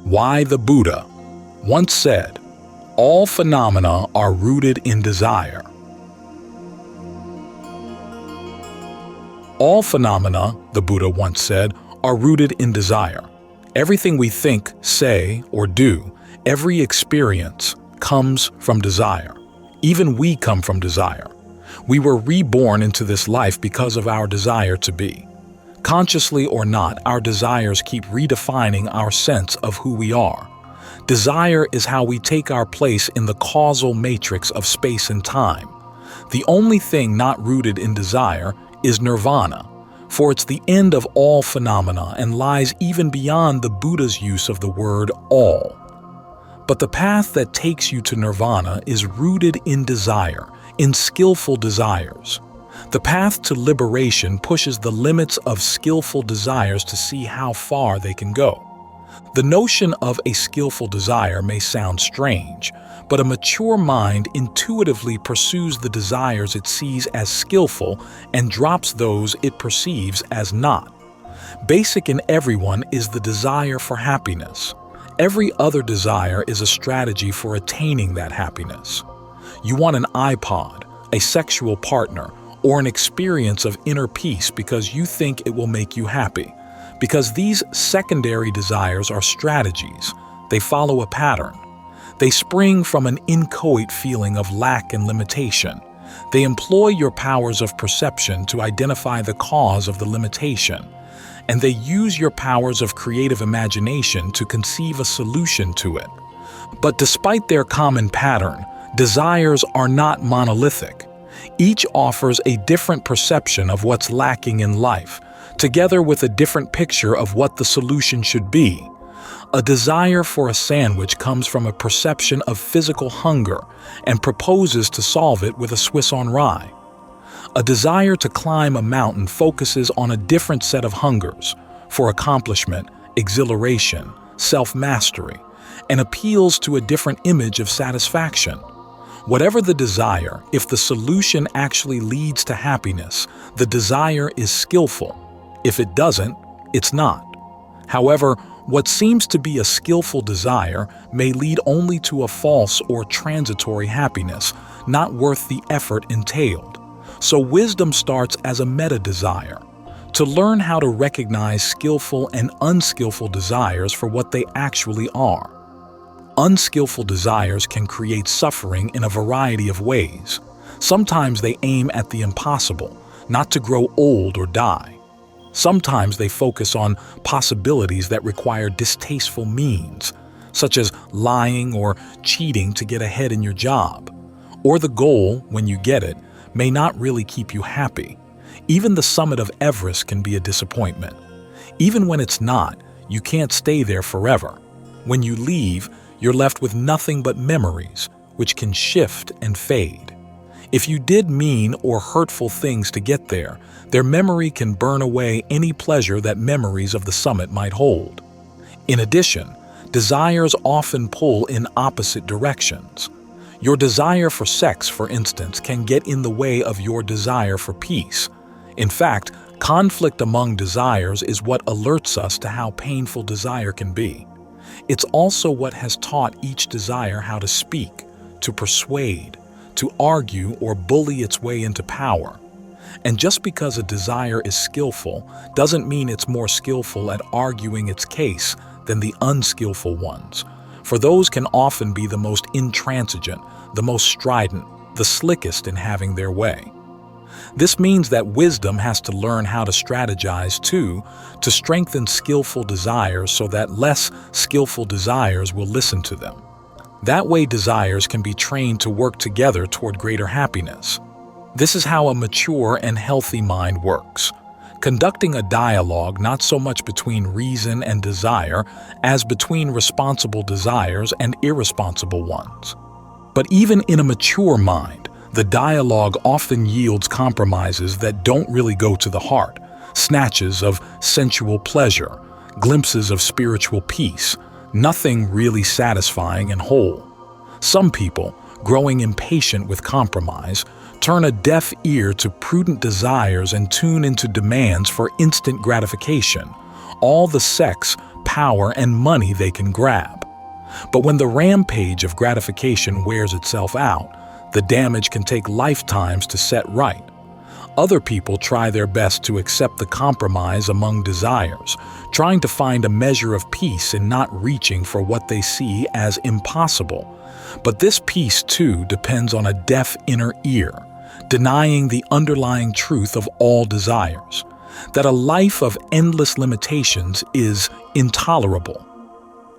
Why the Buddha once said, "All phenomena are rooted in desire." All phenomena, the Buddha once said, are rooted in desire. Everything we think, say, or do, every experience comes from desire. Even we come from desire. We were reborn into this life because of our desire to be. Consciously or not, our desires keep redefining our sense of who we are. Desire is how we take our place in the causal matrix of space and time. The only thing not rooted in desire is nirvana, for it's the end of all phenomena and lies even beyond the Buddha's use of the word all. But the path that takes you to nirvana is rooted in desire, in skillful desires. The path to liberation pushes the limits of skillful desires to see how far they can go. The notion of a skillful desire may sound strange, but a mature mind intuitively pursues the desires it sees as skillful and drops those it perceives as not. Basic in everyone is the desire for happiness. Every other desire is a strategy for attaining that happiness. You want an iPod, a sexual partner, or an experience of inner peace because you think it will make you happy. Because these secondary desires are strategies, they follow a pattern. They spring from an inchoate feeling of lack and limitation. They employ your powers of perception to identify the cause of the limitation. And they use your powers of creative imagination to conceive a solution to it. But despite their common pattern, desires are not monolithic. Each offers a different perception of what's lacking in life, together with a different picture of what the solution should be. A desire for a sandwich comes from a perception of physical hunger and proposes to solve it with a Swiss on rye. A desire to climb a mountain focuses on a different set of hungers for accomplishment, exhilaration, self-mastery, and appeals to a different image of satisfaction. Whatever the desire, if the solution actually leads to happiness, the desire is skillful. If it doesn't, it's not. However, what seems to be a skillful desire may lead only to a false or transitory happiness, not worth the effort entailed. So wisdom starts as a meta-desire, to learn how to recognize skillful and unskillful desires for what they actually are. Unskillful desires can create suffering in a variety of ways. Sometimes they aim at the impossible, not to grow old or die. Sometimes they focus on possibilities that require distasteful means, such as lying or cheating to get ahead in your job. Or the goal, when you get it, may not really keep you happy. Even the summit of Everest can be a disappointment. Even when it's not, you can't stay there forever. When you leave, you're left with nothing but memories, which can shift and fade. If you did mean or hurtful things to get there, their memory can burn away any pleasure that memories of the summit might hold. In addition, desires often pull in opposite directions. Your desire for sex, for instance, can get in the way of your desire for peace. In fact, conflict among desires is what alerts us to how painful desire can be. It's also what has taught each desire how to speak, to persuade, to argue or bully its way into power. And just because a desire is skillful doesn't mean it's more skillful at arguing its case than the unskillful ones, for those can often be the most intransigent, the most strident, the slickest in having their way. This means that wisdom has to learn how to strategize too, to strengthen skillful desires so that less skillful desires will listen to them. That way desires can be trained to work together toward greater happiness. This is how a mature and healthy mind works, conducting a dialogue not so much between reason and desire as between responsible desires and irresponsible ones. But even in a mature mind, the dialogue often yields compromises that don't really go to the heart, snatches of sensual pleasure, glimpses of spiritual peace, nothing really satisfying and whole. Some people, growing impatient with compromise, turn a deaf ear to prudent desires and tune into demands for instant gratification. All the sex, power and money they can grab. But when the rampage of gratification wears itself out, the damage can take lifetimes to set right. Other people try their best to accept the compromise among desires, trying to find a measure of peace in not reaching for what they see as impossible. But this peace, too, depends on a deaf inner ear, denying the underlying truth of all desires, that a life of endless limitations is intolerable.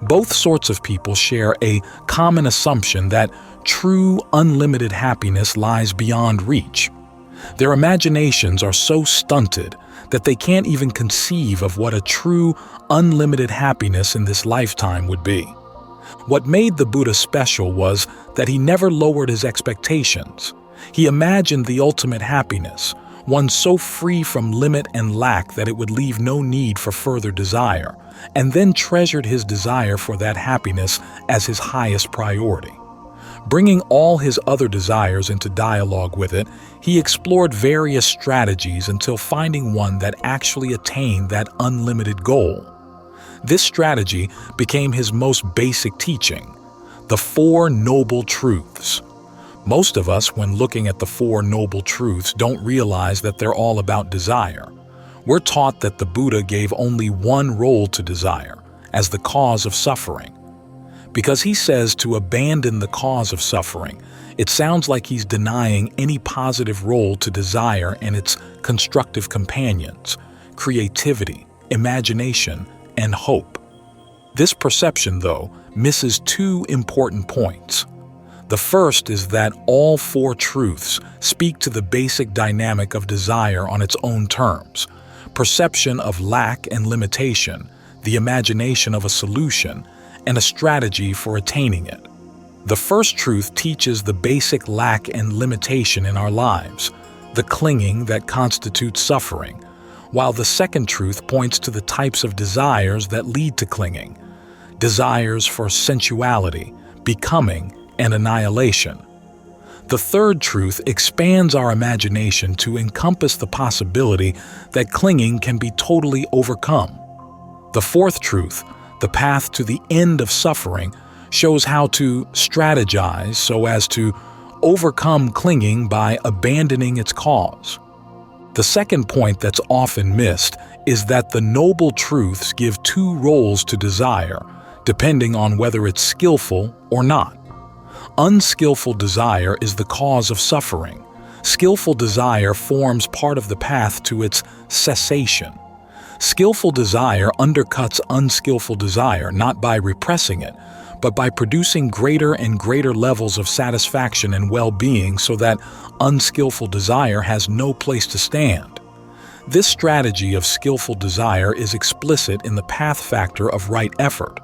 Both sorts of people share a common assumption that true, unlimited happiness lies beyond reach. Their imaginations are so stunted that they can't even conceive of what a true, unlimited happiness in this lifetime would be. What made the Buddha special was that he never lowered his expectations. He imagined the ultimate happiness, one so free from limit and lack that it would leave no need for further desire, and then treasured his desire for that happiness as his highest priority. Bringing all his other desires into dialogue with it, he explored various strategies until finding one that actually attained that unlimited goal. This strategy became his most basic teaching, the Four Noble Truths. Most of us, when looking at the Four Noble Truths, don't realize that they're all about desire. We're taught that the Buddha gave only one role to desire, as the cause of suffering. Because he says to abandon the cause of suffering, it sounds like he's denying any positive role to desire and its constructive companions, creativity, imagination, and hope. This perception, though, misses two important points. The first is that all four truths speak to the basic dynamic of desire on its own terms: perception of lack and limitation, the imagination of a solution, and a strategy for attaining it. The first truth teaches the basic lack and limitation in our lives, the clinging that constitutes suffering, while the second truth points to the types of desires that lead to clinging, desires for sensuality, becoming, and annihilation. The third truth expands our imagination to encompass the possibility that clinging can be totally overcome. The fourth truth, the path to the end of suffering, shows how to strategize so as to overcome clinging by abandoning its cause. The second point that's often missed is that the noble truths give two roles to desire, depending on whether it's skillful or not. Unskillful desire is the cause of suffering. Skillful desire forms part of the path to its cessation. Skillful desire undercuts unskillful desire not by repressing it, but by producing greater and greater levels of satisfaction and well-being so that unskillful desire has no place to stand. This strategy of skillful desire is explicit in the path factor of right effort.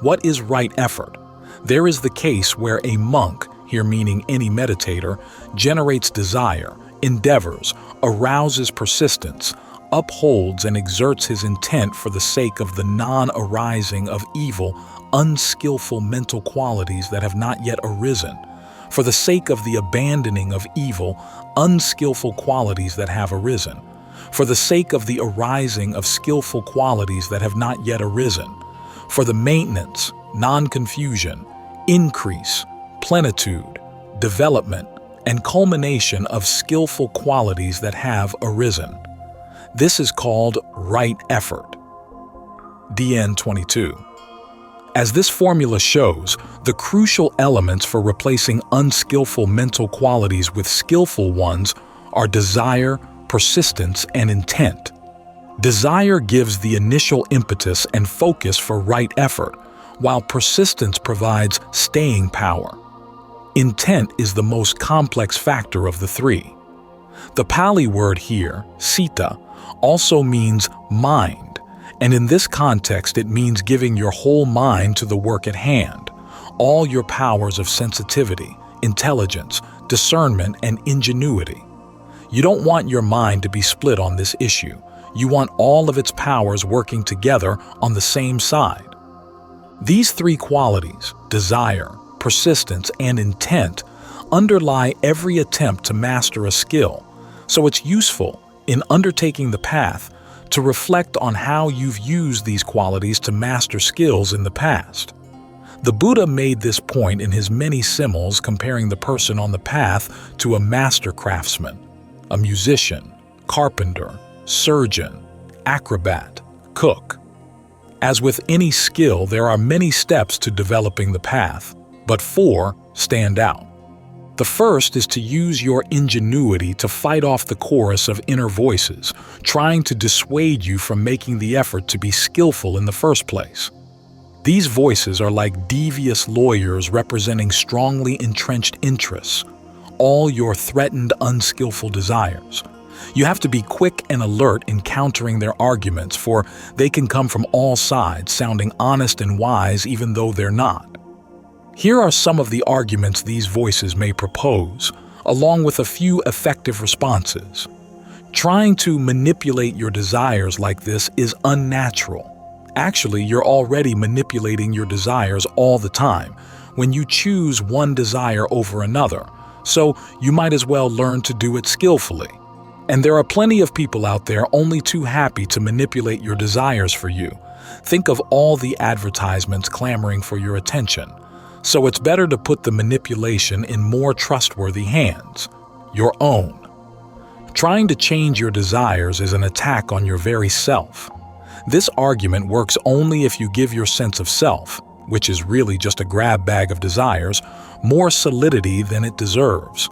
What is right effort? There is the case where a monk, here meaning any meditator, generates desire, endeavors, arouses persistence, upholds and exerts his intent for the sake of the non-arising of evil, unskillful mental qualities that have not yet arisen, for the sake of the abandoning of evil, unskillful qualities that have arisen, for the sake of the arising of skillful qualities that have not yet arisen, for the maintenance, non-confusion, increase, plenitude, development, and culmination of skillful qualities that have arisen. This is called right effort. DN 22. As this formula shows, the crucial elements for replacing unskillful mental qualities with skillful ones are desire, persistence, and intent. Desire gives the initial impetus and focus for right effort, while persistence provides staying power. Intent is the most complex factor of the three. The Pali word here, sita, also means mind, and in this context it means giving your whole mind to the work at hand, all your powers of sensitivity, intelligence, discernment, and ingenuity. You don't want your mind to be split on this issue. You want all of its powers working together on the same side. These three qualities, desire, persistence, and intent, underlie every attempt to master a skill, so it's useful, in undertaking the path, to reflect on how you've used these qualities to master skills in the past. The Buddha made this point in his many similes, comparing the person on the path to a master craftsman, a musician, carpenter, surgeon, acrobat, cook. As with any skill, there are many steps to developing the path, but 4 stand out. The first is to use your ingenuity to fight off the chorus of inner voices, trying to dissuade you from making the effort to be skillful in the first place. These voices are like devious lawyers representing strongly entrenched interests, all your threatened unskillful desires. You have to be quick and alert in countering their arguments, for they can come from all sides, sounding honest and wise even though they're not. Here are some of the arguments these voices may propose, along with a few effective responses. Trying to manipulate your desires like this is unnatural. Actually, you're already manipulating your desires all the time when you choose one desire over another, so you might as well learn to do it skillfully. And there are plenty of people out there only too happy to manipulate your desires for you. Think of all the advertisements clamoring for your attention. So it's better to put the manipulation in more trustworthy hands, your own. Trying to change your desires is an attack on your very self. This argument works only if you give your sense of self, which is really just a grab bag of desires, more solidity than it deserves.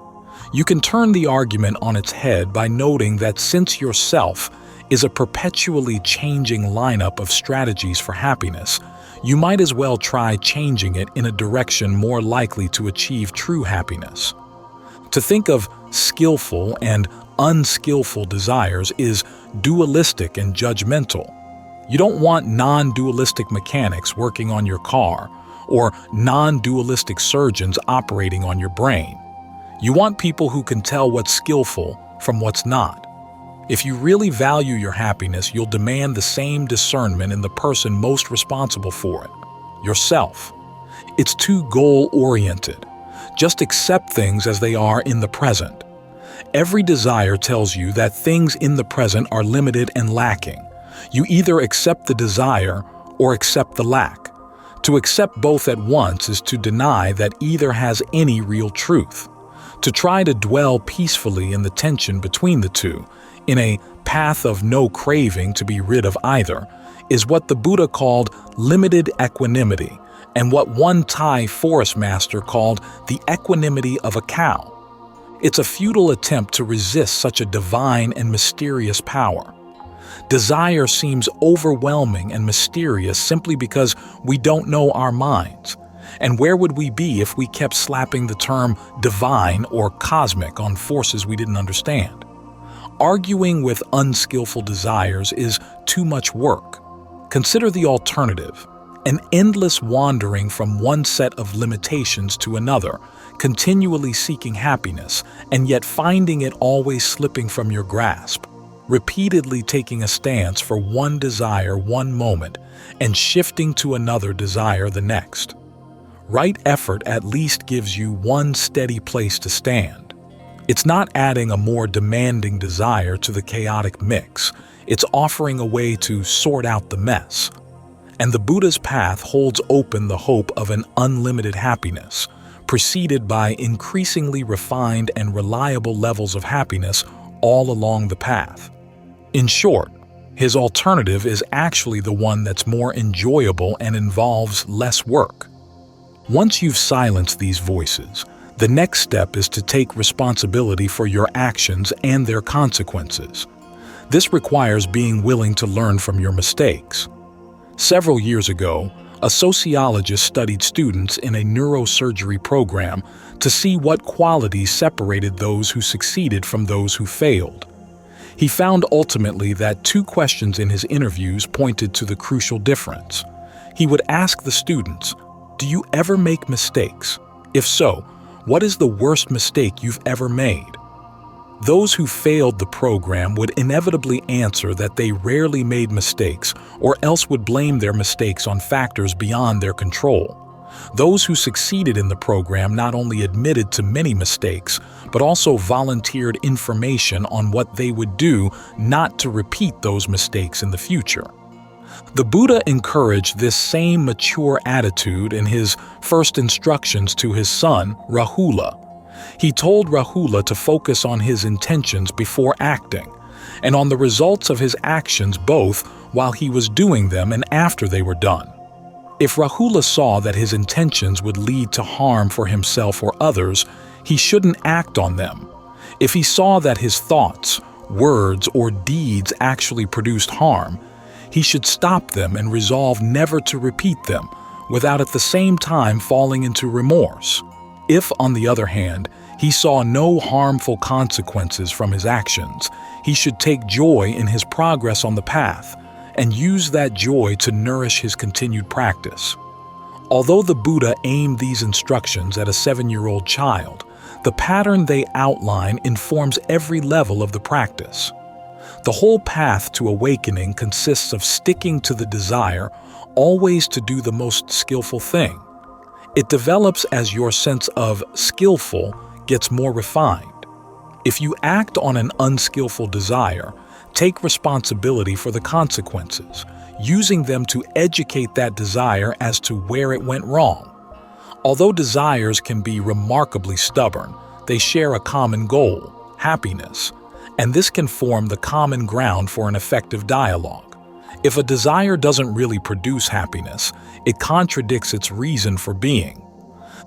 You can turn the argument on its head by noting that since yourself is a perpetually changing lineup of strategies for happiness, you might as well try changing it in a direction more likely to achieve true happiness. To think of skillful and unskillful desires is dualistic and judgmental. You don't want non-dualistic mechanics working on your car or non-dualistic surgeons operating on your brain. You want people who can tell what's skillful from what's not. If you really value your happiness, you'll demand the same discernment in the person most responsible for it, yourself. It's too goal-oriented. Just accept things as they are in the present. Every desire tells you that things in the present are limited and lacking. You either accept the desire or accept the lack. To accept both at once is to deny that either has any real truth. To try to dwell peacefully in the tension between the two, in a path of no craving to be rid of either, is what the Buddha called limited equanimity, and what one Thai forest master called the equanimity of a cow. It's a futile attempt to resist such a divine and mysterious power. Desire seems overwhelming and mysterious simply because we don't know our minds. And where would we be if we kept slapping the term divine or cosmic on forces we didn't understand? Arguing with unskillful desires is too much work. Consider the alternative, an endless wandering from one set of limitations to another, continually seeking happiness, and yet finding it always slipping from your grasp, repeatedly taking a stance for one desire one moment and shifting to another desire the next. Right effort at least gives you one steady place to stand. It's not adding a more demanding desire to the chaotic mix. It's offering a way to sort out the mess. And the Buddha's path holds open the hope of an unlimited happiness, preceded by increasingly refined and reliable levels of happiness all along the path. In short, his alternative is actually the one that's more enjoyable and involves less work. Once you've silenced these voices, the next step is to take responsibility for your actions and their consequences. This requires being willing to learn from your mistakes. Several years ago, a sociologist studied students in a neurosurgery program to see what qualities separated those who succeeded from those who failed. He found ultimately that 2 questions in his interviews pointed to the crucial difference. He would ask the students, "Do you ever make mistakes? If so, what is the worst mistake you've ever made?" Those who failed the program would inevitably answer that they rarely made mistakes or else would blame their mistakes on factors beyond their control. Those who succeeded in the program not only admitted to many mistakes, but also volunteered information on what they would do not to repeat those mistakes in the future. The Buddha encouraged this same mature attitude in his first instructions to his son, Rahula. He told Rahula to focus on his intentions before acting, and on the results of his actions both while he was doing them and after they were done. If Rahula saw that his intentions would lead to harm for himself or others, he shouldn't act on them. If he saw that his thoughts, words, or deeds actually produced harm, he should stop them and resolve never to repeat them, without at the same time falling into remorse. If, on the other hand, he saw no harmful consequences from his actions, he should take joy in his progress on the path, and use that joy to nourish his continued practice. Although the Buddha aimed these instructions at a 7-year-old child, the pattern they outline informs every level of the practice. The whole path to awakening consists of sticking to the desire always to do the most skillful thing. It develops as your sense of skillful gets more refined. If you act on an unskillful desire, take responsibility for the consequences, using them to educate that desire as to where it went wrong. Although desires can be remarkably stubborn, they share a common goal, happiness, and this can form the common ground for an effective dialogue. If a desire doesn't really produce happiness, it contradicts its reason for being.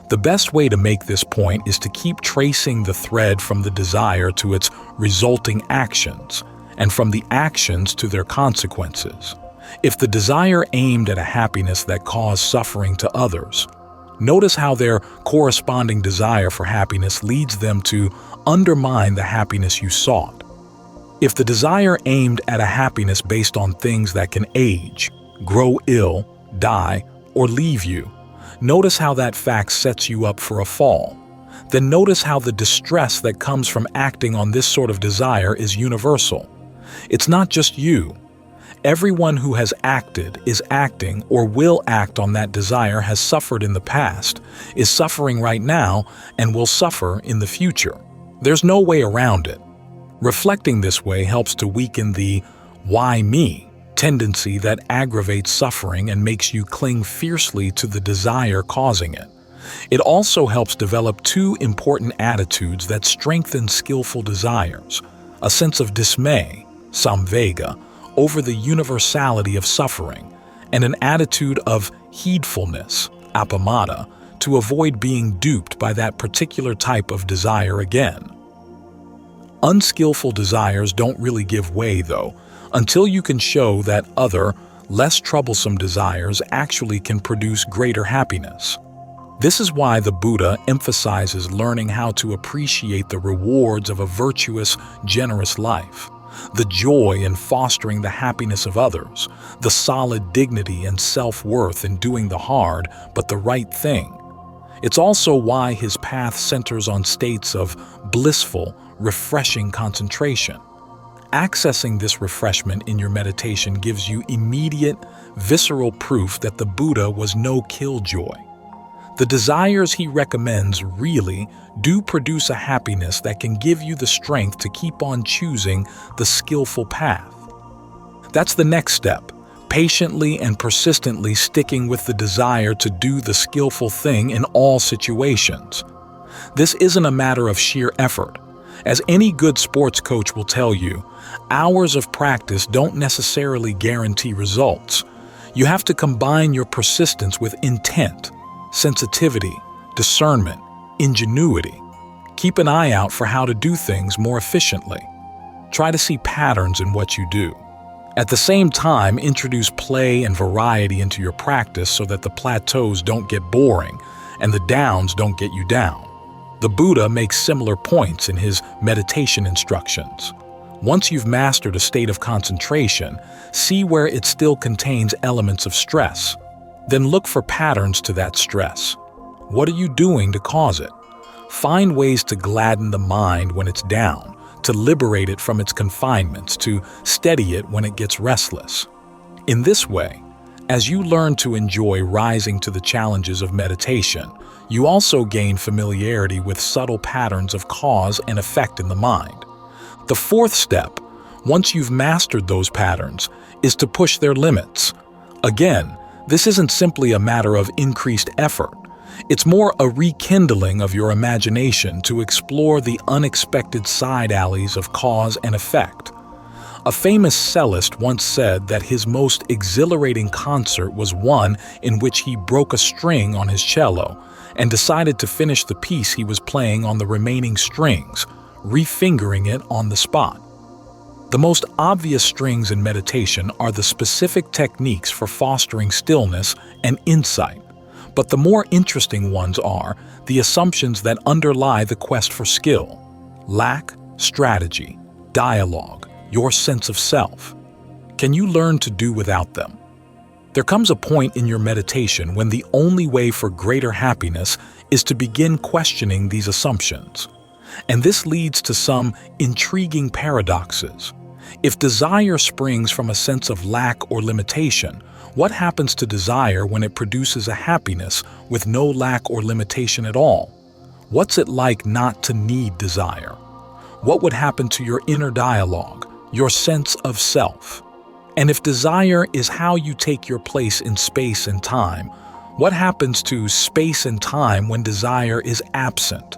The best way to make this point is to keep tracing the thread from the desire to its resulting actions, and from the actions to their consequences. If the desire aimed at a happiness that caused suffering to others, notice how their corresponding desire for happiness leads them to undermine the happiness you sought. If the desire aimed at a happiness based on things that can age, grow ill, die, or leave you, notice how that fact sets you up for a fall. Then notice how the distress that comes from acting on this sort of desire is universal. It's not just you. Everyone who has acted, is acting, or will act on that desire has suffered in the past, is suffering right now, and will suffer in the future. There's no way around it. Reflecting this way helps to weaken the "why me" tendency that aggravates suffering and makes you cling fiercely to the desire causing it. It also helps develop two important attitudes that strengthen skillful desires: a sense of dismay, samvega, over the universality of suffering, and an attitude of heedfulness, appamada, to avoid being duped by that particular type of desire again. Unskillful desires don't really give way, though, until you can show that other, less troublesome desires actually can produce greater happiness. This is why the Buddha emphasizes learning how to appreciate the rewards of a virtuous, generous life, the joy in fostering the happiness of others, the solid dignity and self-worth in doing the hard but the right thing. It's also why his path centers on states of blissful, refreshing concentration. Accessing this refreshment in your meditation gives you immediate, visceral proof that the Buddha was no killjoy. The desires he recommends really do produce a happiness that can give you the strength to keep on choosing the skillful path. That's the next step, patiently and persistently sticking with the desire to do the skillful thing in all situations. This isn't a matter of sheer effort. As any good sports coach will tell you, hours of practice don't necessarily guarantee results. You have to combine your persistence with intent, sensitivity, discernment, ingenuity. Keep an eye out for how to do things more efficiently. Try to see patterns in what you do. At the same time, introduce play and variety into your practice so that the plateaus don't get boring and the downs don't get you down. The Buddha makes similar points in his meditation instructions. Once you've mastered a state of concentration, see where it still contains elements of stress. Then look for patterns to that stress. What are you doing to cause it? Find ways to gladden the mind when it's down, to liberate it from its confinements, to steady it when it gets restless. In this way, As you learn to enjoy rising to the challenges of meditation, you also gain familiarity with subtle patterns of cause and effect in the mind. The fourth step, once you've mastered those patterns, is to push their limits. Again, this isn't simply a matter of increased effort. It's more a rekindling of your imagination to explore the unexpected side alleys of cause and effect. A famous cellist once said that his most exhilarating concert was one in which he broke a string on his cello and decided to finish the piece he was playing on the remaining strings, refingering it on the spot. The most obvious strings in meditation are the specific techniques for fostering stillness and insight, but the more interesting ones are the assumptions that underlie the quest for skill: lack, strategy, dialogue, your sense of self. Can you learn to do without them? There comes a point in your meditation when the only way for greater happiness is to begin questioning these assumptions. And this leads to some intriguing paradoxes. If desire springs from a sense of lack or limitation, what happens to desire when it produces a happiness with no lack or limitation at all? What's it like not to need desire? What would happen to your inner dialogue, your sense of self? And if desire is how you take your place in space and time, what happens to space and time when desire is absent?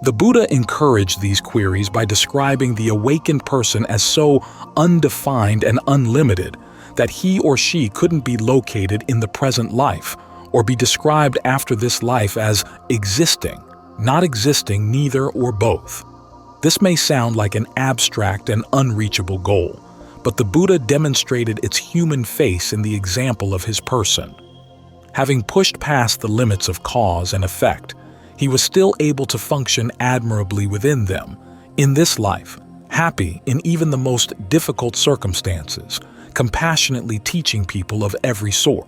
The Buddha encouraged these queries by describing the awakened person as so undefined and unlimited that he or she couldn't be located in the present life or be described after this life as existing, not existing neither or both. This may sound like an abstract and unreachable goal, but the Buddha demonstrated its human face in the example of his person. Having pushed past the limits of cause and effect, he was still able to function admirably within them, in this life, happy in even the most difficult circumstances, compassionately teaching people of every sort.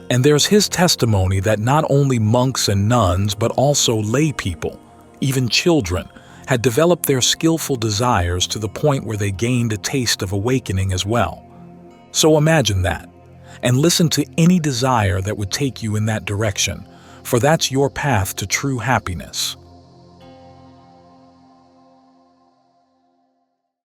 And there's his testimony that not only monks and nuns, but also lay people, even children, had developed their skillful desires to the point where they gained a taste of awakening as well. So imagine that, and listen to any desire that would take you in that direction, for that's your path to true happiness.